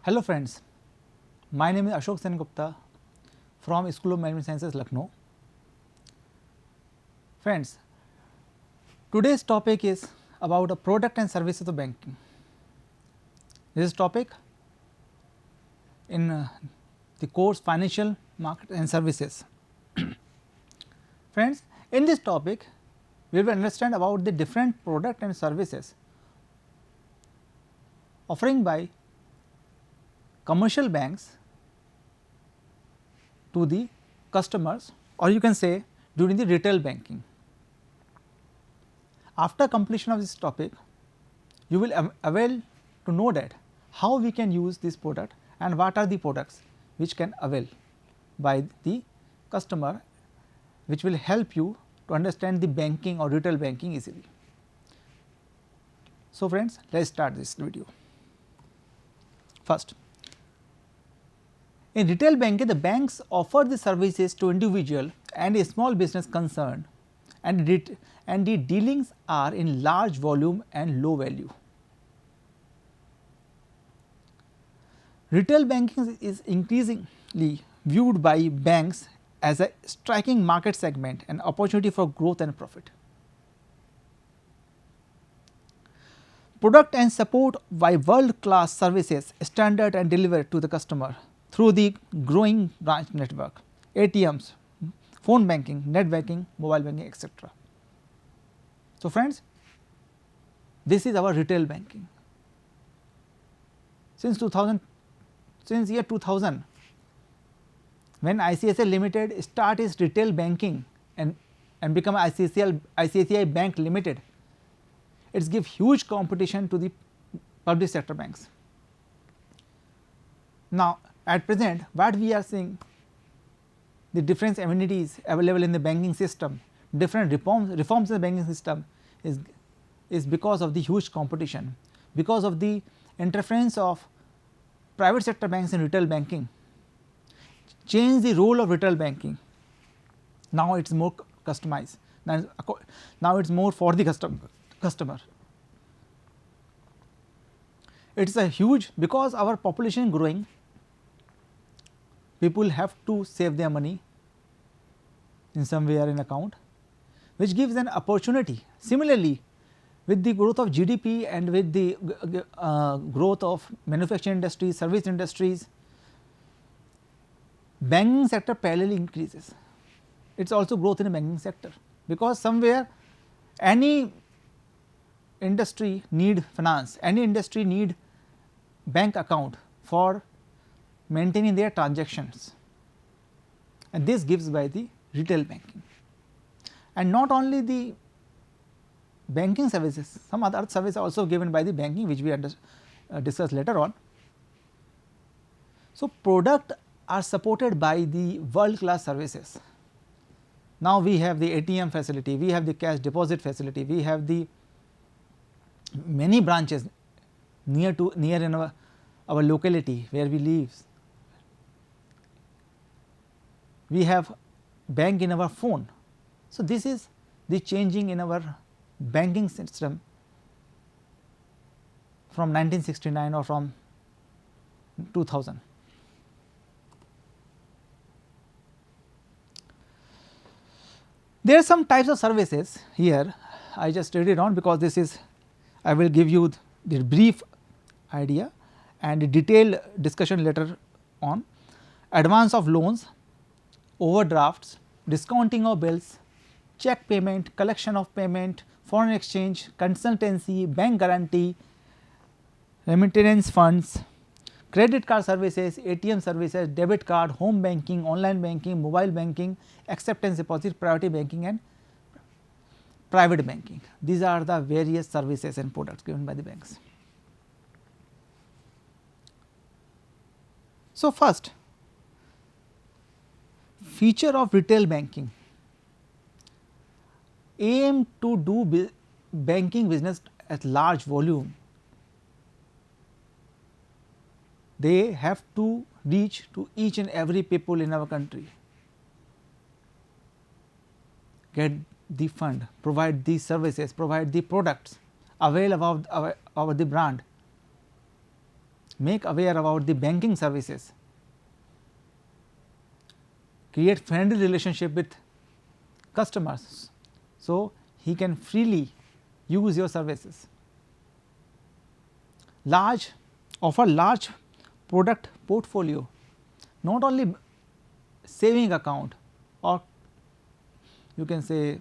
Hello friends, my name is Ashok Sengupta from School of Management Sciences, Lucknow. Friends, today's topic is about a product and services of banking. This topic in the course Financial Market and Services. Friends, in this topic we will understand about the different product and services offering by commercial banks to the customers, or you can say during the retail banking. After completion of this topic, you will avail to know that how we can use this product and what are the products which can avail by the customer, which will help you to understand the banking or retail banking easily. So, friends, let us start this video. First, in retail banking, the banks offer the services to individual and a small business concern, and the dealings are in large volume and low value. Retail banking is increasingly viewed by banks as a striking market segment and opportunity for growth and profit. Product and support by world class services standard and delivered to the customer through the growing branch network, ATMs, phone banking, net banking, mobile banking, etc. So, friends, this is our retail banking. Since year 2000, when ICICI Limited start its retail banking and become ICICI Bank Limited, it gives huge competition to the public sector banks. Now, at present, what we are seeing, the different amenities available in the banking system, different reforms in the banking system is because of the huge competition, because of the interference of private sector banks in retail banking, change the role of retail banking. Now it is more customized, now it is more for the customer. It is a huge, because our population growing, people have to save their money in somewhere in account, which gives an opportunity. Similarly, with the growth of GDP and with the growth of manufacturing industries, service industries, banking sector parallelly increases. It is also growth in the banking sector, because somewhere any industry need finance, any industry need bank account for maintaining their transactions, and this gives by the retail banking. And not only the banking services, some other services are also given by the banking, which we discuss later on. So, product are supported by the world class services. Now, we have the ATM facility, we have the cash deposit facility, we have the many branches near in our locality where we live. We have bank in our phone. So, this is the changing in our banking system from 1969 or from 2000. There are some types of services here. I just read it on because this is, I will give you the brief idea and a detailed discussion later on. Advance of loans, overdrafts, discounting of bills, check payment, collection of payment, foreign exchange, consultancy, bank guarantee, remittance funds, credit card services, ATM services, debit card, home banking, online banking, mobile banking, acceptance deposit, priority banking and private banking. These are the various services and products given by the banks. So, first, feature of retail banking aim to do banking business at large volume. They have to reach to each and every people in our country, get the fund, provide these services, provide the products, avail about the brand, make aware about the banking services, create friendly relationship with customers, so he can freely use your services. Offer large product portfolio, not only saving account or you can say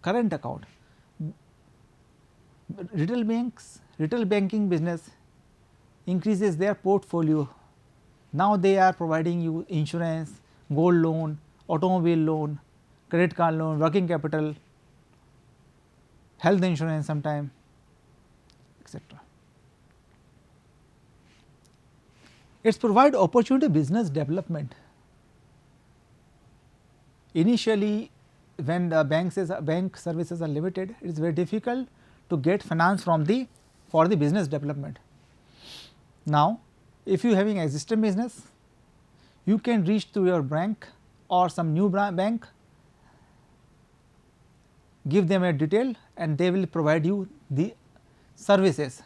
current account. Retail banking business increases their portfolio. Now they are providing you insurance, gold loan, automobile loan, credit card loan, working capital, health insurance sometime, etc. It provides opportunity business development. Initially, when the bank services are limited, it is very difficult to get finance from for the business development. Now, if you having existing business, you can reach to your bank or some new bank, give them a detail and they will provide you the services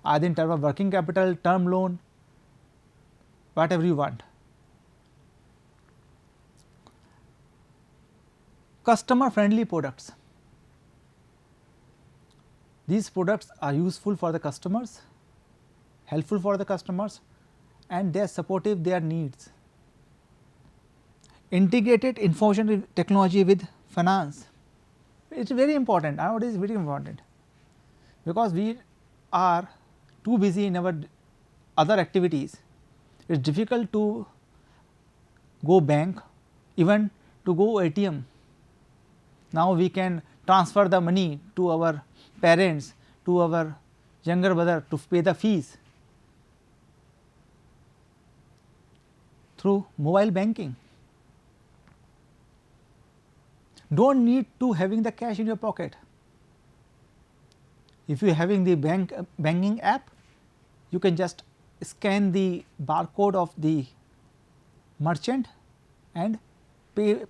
either in terms of working capital, term loan, whatever you want. Customer friendly products. These products are useful for the customers, helpful for the customers, and they are supportive their needs. Integrated information technology with finance. It is very important, nowadays very important, because we are too busy in our other activities. It is difficult to go bank, even to go ATM. Now we can transfer the money to our parents, to our younger brother to pay the fees through mobile banking. Do not need to having the cash in your pocket. If you are having the banking app, you can just scan the barcode of the merchant and do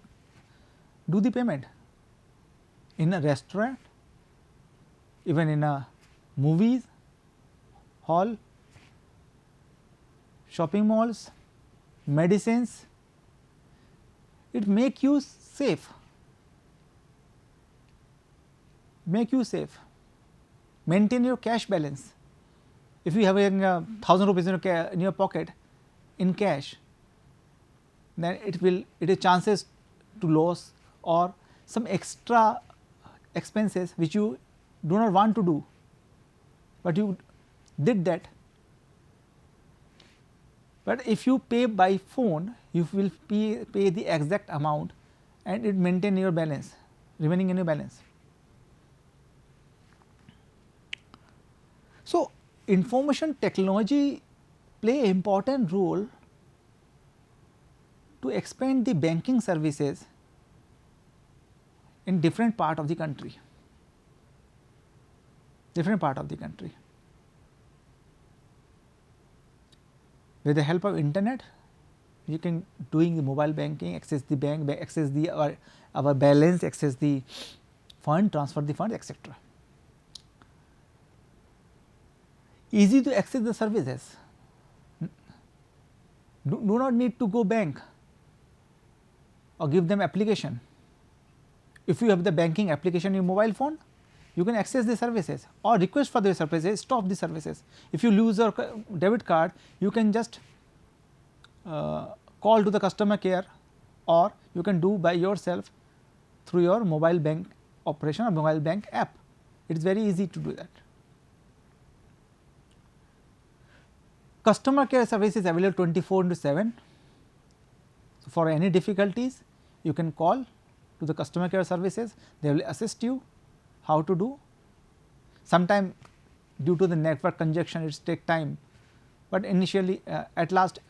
the payment. In a restaurant, even in a movies hall, shopping malls, medicines, it make you safe. Maintain your cash balance. If you have 1,000 rupees in your pocket in cash, then it is chances to lose or some extra expenses which you do not want to do, but you did that. But if you pay by phone, you will pay the exact amount and it maintain your balance, remaining in your balance. So, information technology play an important role to expand the banking services in different part of the country. With the help of internet, you can doing the mobile banking, access the bank, access the our balance, access the fund, transfer the fund, etc. Easy to access the services. Do not need to go bank or give them application. If you have the banking application in your mobile phone, you can access the services or request for the services, stop the services. If you lose your debit card, you can just call to the customer care, or you can do by yourself through your mobile bank operation or mobile bank app. It is very easy to do that. Customer care service is available 24/7. So, for any difficulties you can call to the customer care services, they will assist you how to do. Sometime due to the network congestion it take time, but initially at last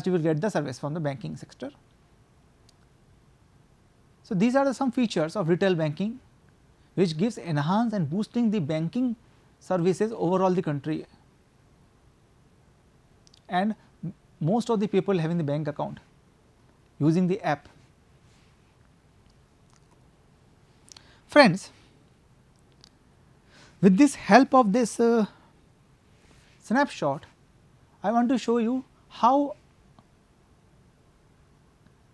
you will get the service from the banking sector. So, these are some features of retail banking which gives enhance and boosting the banking services overall the country, and most of the people having the bank account using the app. Friends, with this help of this snapshot, I want to show you how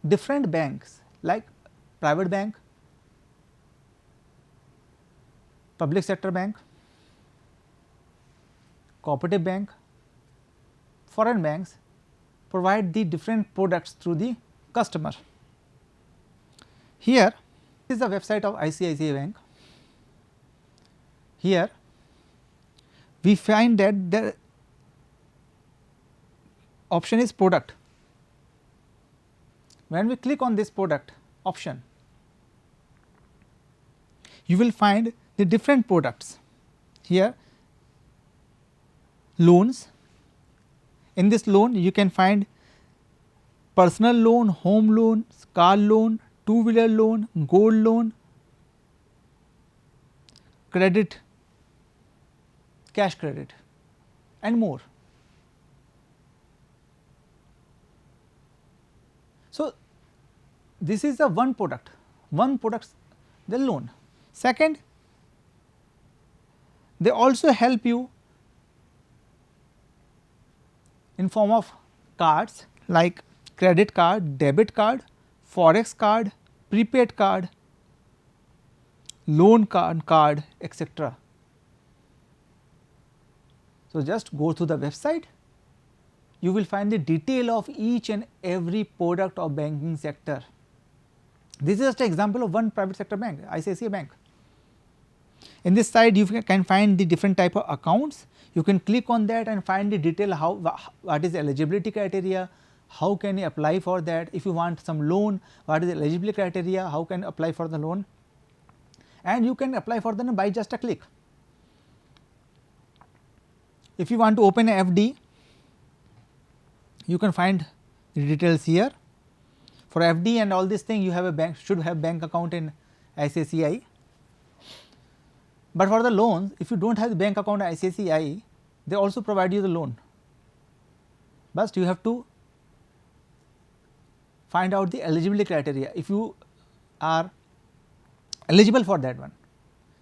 different banks like private bank, public sector bank, cooperative bank, foreign banks provide the different products through the customer. Here is the website of ICICI Bank. Here we find that the option is product. When we click on this product option, you will find the different products. Here loans, in this loan you can find personal loan, home loan, car loan, two-wheeler loan, gold loan, credit, cash credit and more. So, this is the one product the loan. Second, they also help you in form of cards like credit card, debit card, forex card, prepaid card, loan card etc. So, just go to the website, you will find the detail of each and every product of banking sector. This is just an example of one private sector bank, ICICI Bank. In this side you can find the different type of accounts. You can click on that and find the detail what is the eligibility criteria, how can you apply for that. If you want some loan, what is the eligibility criteria, how can you apply for the loan, and you can apply for them by just a click. If you want to open a FD, you can find the details here. For FD and all these things you have a bank, should have bank account in ICICI. But for the loans, if you do not have the bank account in ICICI, they also provide you the loan, but you have to find out the eligibility criteria. If you are eligible for that one,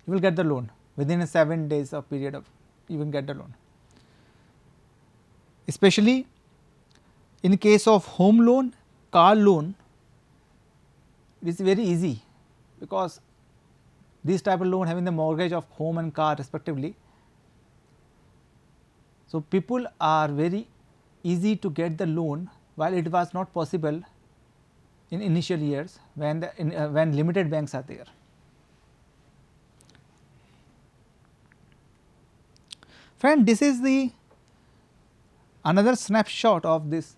you will get the loan within a 7 days of period of you will get the loan. Especially in case of home loan, car loan, it is very easy because this type of loan having the mortgage of home and car respectively. So, people are very easy to get the loan, while it was not possible in initial years when when limited banks are there. Friend, this is the another snapshot of this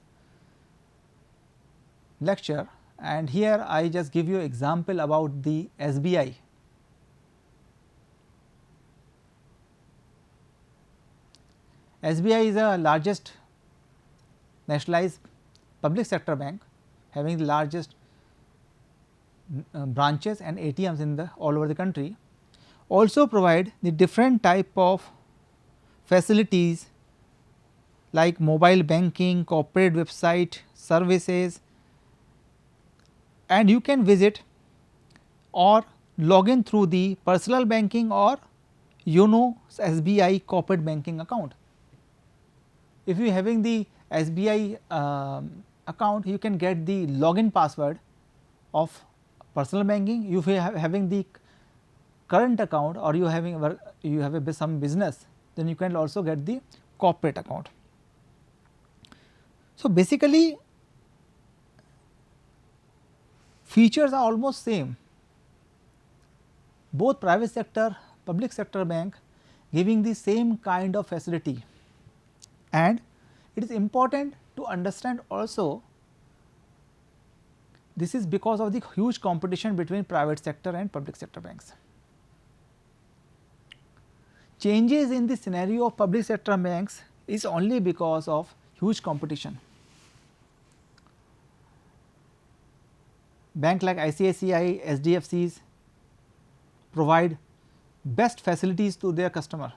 lecture, and here I just give you example about the SBI. SBI is the largest nationalized public sector bank, having the largest branches and ATMs in the all over the country. Also provide the different type of facilities like mobile banking, corporate website, services, and you can visit or log in through the personal banking or YONO SBI corporate banking account. If you having the SBI account, you can get the login password of personal banking. If you having the current account or you have some business, then you can also get the corporate account. So, basically features are almost same, both private sector, public sector bank giving the same kind of facility, and it is important to understand also this is because of the huge competition between private sector and public sector banks. Changes in the scenario of public sector banks is only because of huge competition. Bank like ICICI, SDFCs provide best facilities to their customer,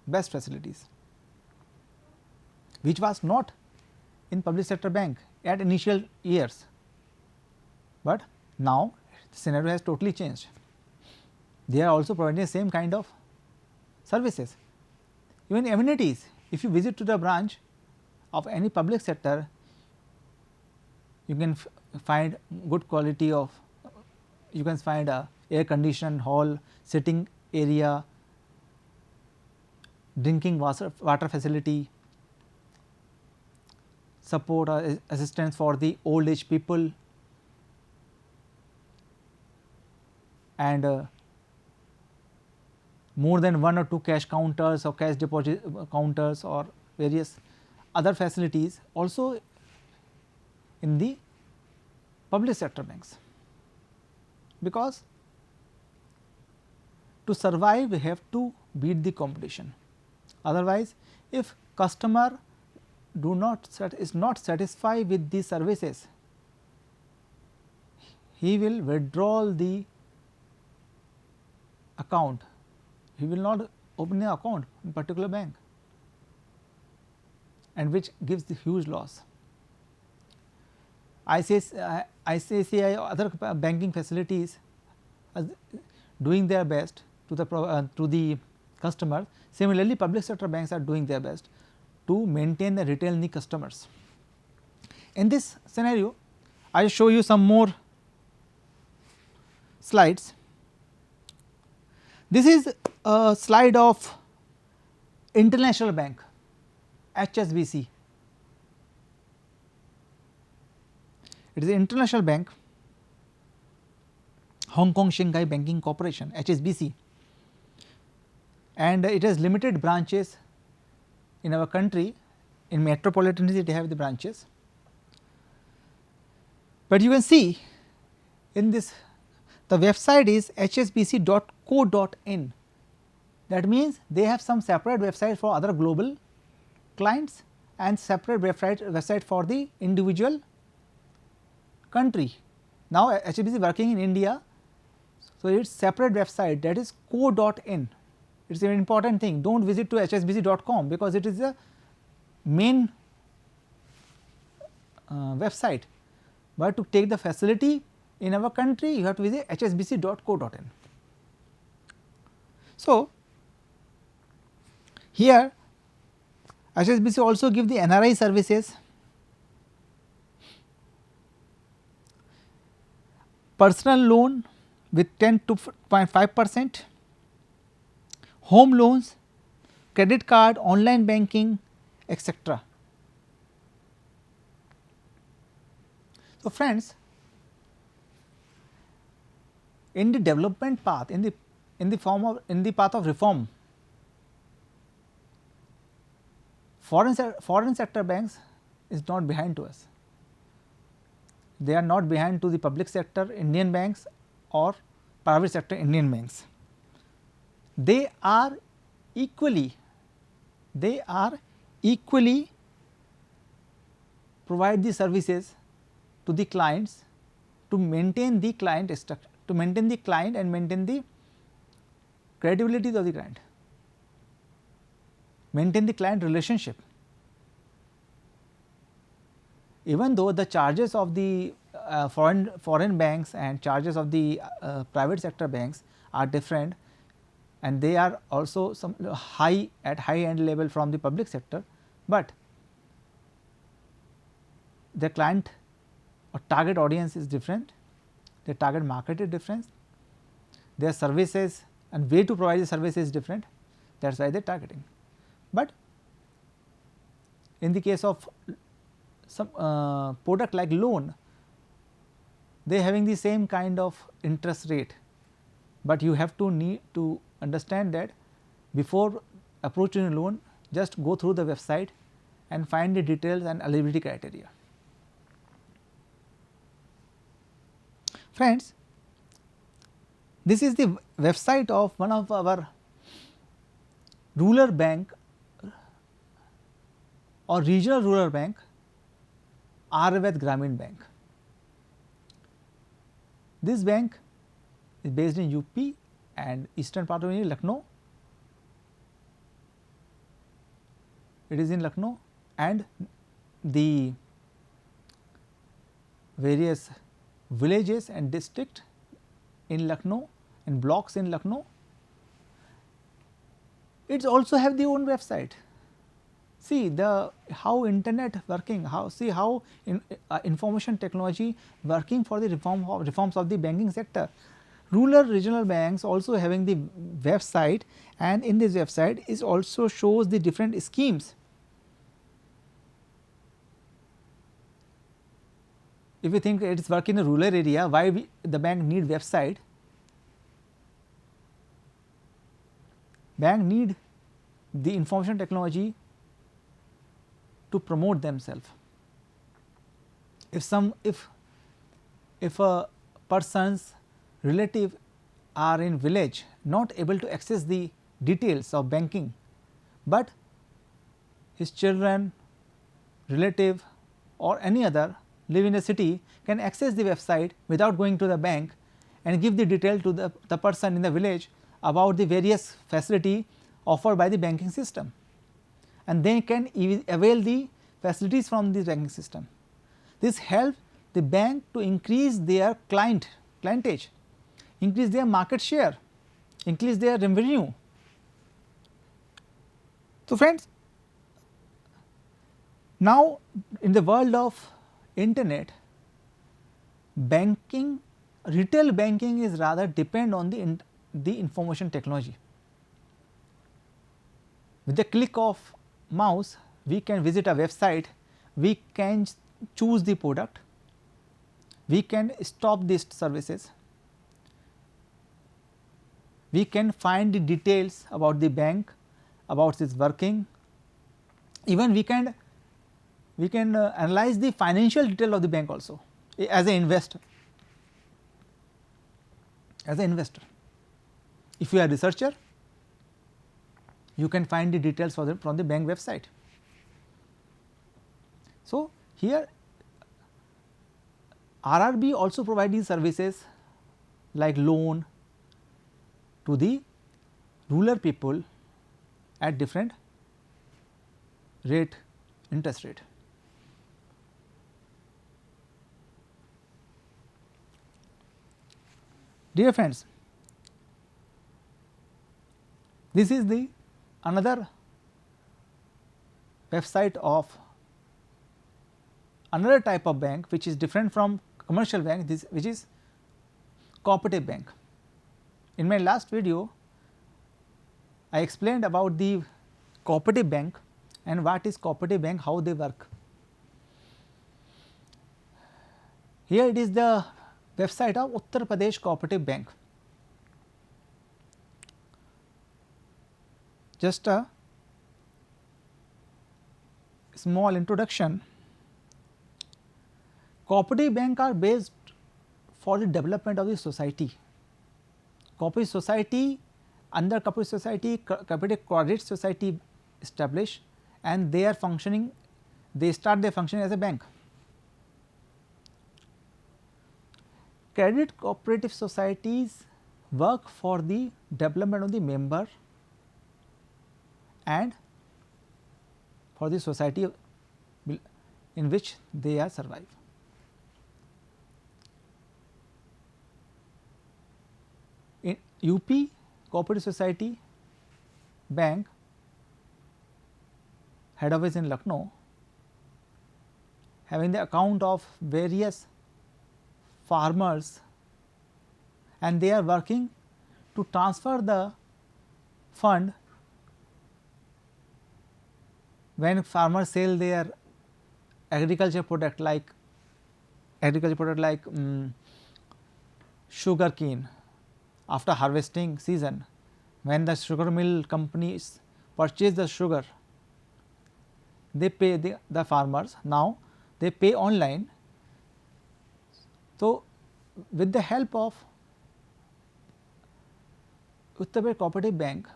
best facilities, which was not in public sector bank at initial years, but now the scenario has totally changed. They are also providing the same kind of services. Even amenities, if you visit to the branch, of any public sector, you can find good quality of, you can find a air conditioned hall, sitting area, drinking water facility, support or assistance for the old age people, and more than 1 or 2 cash counters or cash deposit counters or various other facilities also in the public sector banks. Because to survive we have to beat the competition, otherwise if customer is not satisfied with the services, he will withdraw the account, he will not open an account in particular bank, and which gives the huge loss. ICICI or other banking facilities are doing their best to the customer. Similarly, public sector banks are doing their best to maintain the retail need customers. In this scenario, I will show you some more slides. This is a slide of International Bank, HSBC. It is an international bank, Hong Kong Shanghai Banking Corporation, HSBC, and it has limited branches in our country. In metropolitan cities they have the branches, but you can see in this, the website is hsbc.co.in. That means they have some separate website for other global clients and separate website for the individual country. Now HSBC is working in India, so its separate website, that is co.in. It is an important thing. Do not visit to hsbc.com because it is the main website, but to take the facility in our country you have to visit hsbc.co.in. So, here HSBC also give the NRI services, personal loan with 10 to 0.5%, home loans, credit card, online banking, etc. So, friends, in the development path, in the path of reform, foreign sector banks is not behind to us. They are not behind to the public sector Indian banks or private sector Indian banks. They are equally provide the services to the clients to maintain the client structure, to maintain the client and maintain the credibility of the client, maintain the client relationship. Even though the charges of the foreign banks and charges of the private sector banks are different, and they are also some high end level from the public sector, but the client or target audience is different, their target market is different, their services and way to provide the service is different, that is why they are targeting. But in the case of some product like loan, they are having the same kind of interest rate, but you have to need to understand that before approaching a loan, just go through the website and find the details and eligibility criteria. Friends, this is the website of one of our rural bank or regional rural bank, Aryavarth Gramin Bank. This bank is based in UP and eastern part of India, Lucknow. It is in Lucknow, and the various villages and district in Lucknow and blocks in Lucknow, it also have the own website. see the how internet working, how see how information technology working for the reforms of the banking sector. Rural regional banks also having the website, and in this website is also shows the different schemes. If you think it is work in a rural area, why the bank need website? Bank need the information technology to promote themselves. If a person's relative are in village not able to access the details of banking, but his children, relative or any other live in a city can access the website without going to the bank and give the detail to the person in the village about the various facility offered by the banking system, and they can avail the facilities from the banking system. This helps the bank to increase their clientage, increase their market share, increase their revenue. So, friends, now in the world of internet, banking, retail banking is rather depend on the information technology. With the click of mouse, we can visit a website, we can choose the product, we can stop these services, we can find the details about the bank, about its working, even we can analyze the financial detail of the bank also as an investor. As an investor, if you are a researcher, you can find the details from the bank website. So, here RRB also provide these services like loan to the rural people at different interest rate. Dear friends, this is the another website of another type of bank which is different from commercial bank, which is cooperative bank. In my last video, I explained about the cooperative bank and what is cooperative bank, how they work. Here it is the website of Uttar Pradesh Cooperative Bank. Just a small introduction. Cooperative bank are based for the development of the society. Cooperative society, under cooperative society, cooperative credit society established, and they are functioning, they start their functioning as a bank. Credit cooperative societies work for the development of the member and for the society in which they are survive. In UP Cooperative Society Bank, head office in Lucknow, having the account of various farmers, and they are working to transfer the fund when farmers sell their agriculture product like sugar cane. After harvesting season, when the sugar mill companies purchase the sugar, they pay the farmers. Now they pay online. So, with the help of Uttar Pradesh Cooperative Bank,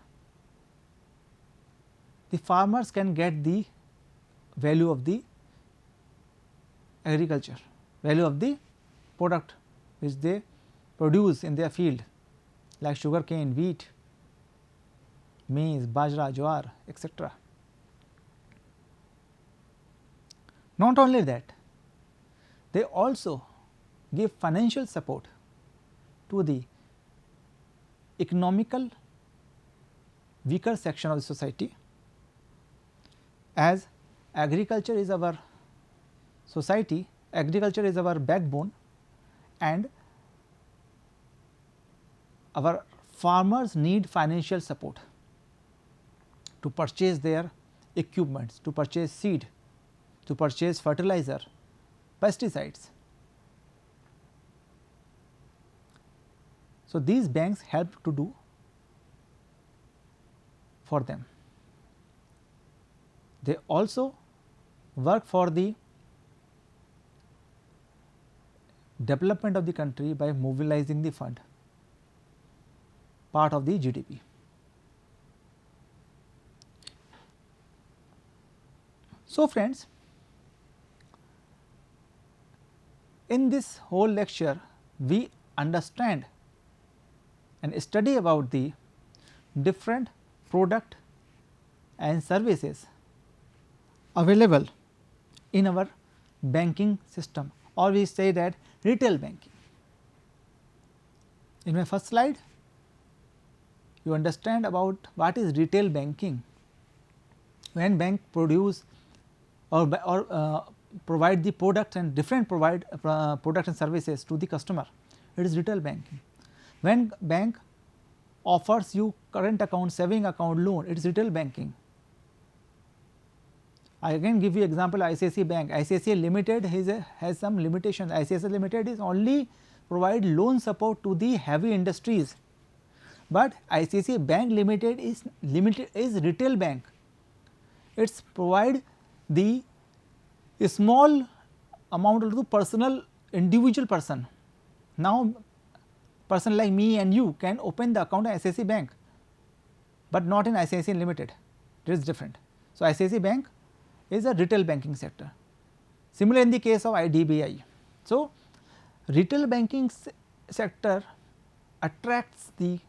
the farmers can get the value of the agriculture, value of the product which they produce in their field, like sugar cane, wheat, maize, bajra, jowar, etc. Not only that, they also give financial support to the economical weaker section of the society. as agriculture is our society, agriculture is our backbone, and our farmers need financial support to purchase their equipments, to purchase seed, to purchase fertilizer, pesticides. So, these banks help to do for them. They also work for the development of the country by mobilizing the fund, part of the GDP. So, friends, in this whole lecture we understand and study about the different product and services available in our banking system, or we say that retail banking. In my first slide you understand about what is retail banking. When bank produce or provide the products and different products and services to the customer, it is retail banking. When bank offers you current account, saving account, loan, it is retail banking. I again give you example ICICI Bank. ICICI Limited has some limitations. ICICI Limited is only provide loan support to the heavy industries, but ICICI Bank Limited is retail bank. It's provide the small amount to the personal individual person. Now, person like me and you can open the account at ICICI Bank, but not in ICICI Limited. It is different. So, ICICI Bank is a retail banking sector. Similar in the case of IDBI. So, retail banking sector attracts the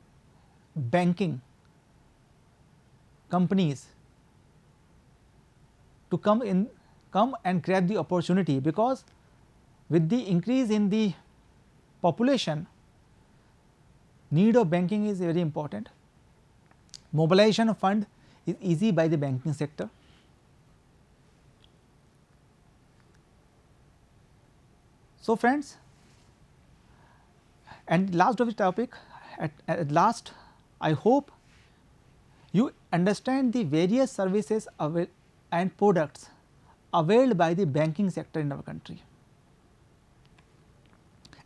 banking companies to come and grab the opportunity, because with the increase in the population, need of banking is very important. Mobilization of fund is easy by the banking sector. So, friends, and last of the topic, at last I hope you understand the various services and products availed by the banking sector in our country,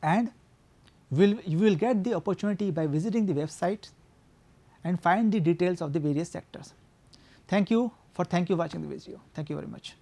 and you will get the opportunity by visiting the website and find the details of the various sectors. Thank you for watching the video. Thank you very much.